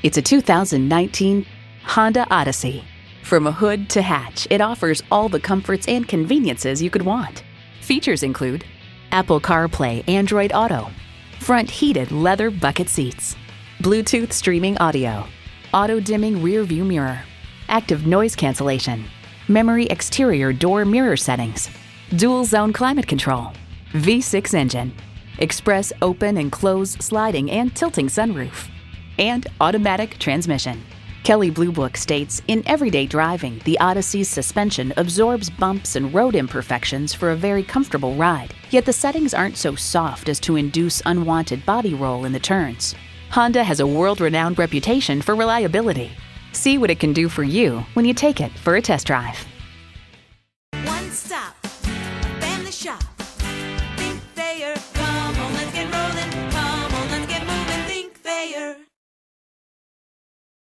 It's a 2019 Honda Odyssey. From a hood to hatch, it offers all the comforts and conveniences you could want. Features include Apple CarPlay, Android Auto, front heated leather bucket seats, Bluetooth streaming audio, auto-dimming rear view mirror, active noise cancellation, memory exterior door mirror settings, dual zone climate control, V6 engine, express open and close sliding and tilting sunroof, and automatic transmission. Kelley Blue Book states, in everyday driving, the Odyssey's suspension absorbs bumps and road imperfections for a very comfortable ride, yet the settings aren't so soft as to induce unwanted body roll in the turns. Honda has a world-renowned reputation for reliability. See what it can do for you when you take it for a test drive.